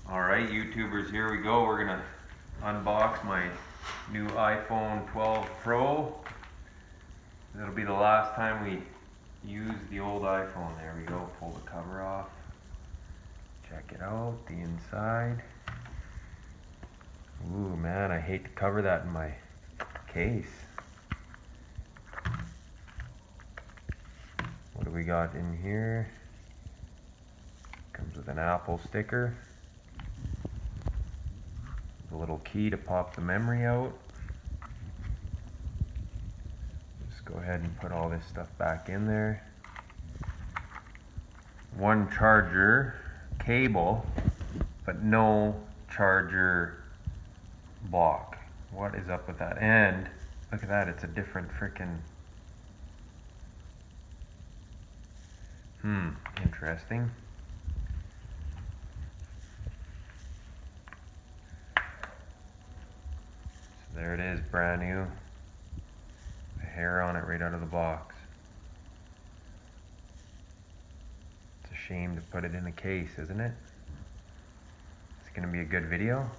Alright, YouTubers, here we go. We're gonna unbox my new iPhone 12 Pro. It'll be the last time we use the old iPhone. There we go. Pull the cover off. Check it out, the inside. Ooh, man, I hate to cover that in my case. What do we got in here? Comes with an Apple sticker. A little key to pop the memory out. Just go ahead and put all this stuff back in there. One charger cable, but no charger block. What is up with that? And look at that, it's a different frickin'... interesting. There it is, brand new. The hair on it right out of the box. It's a shame to put it in a case, isn't it? It's gonna be a good video.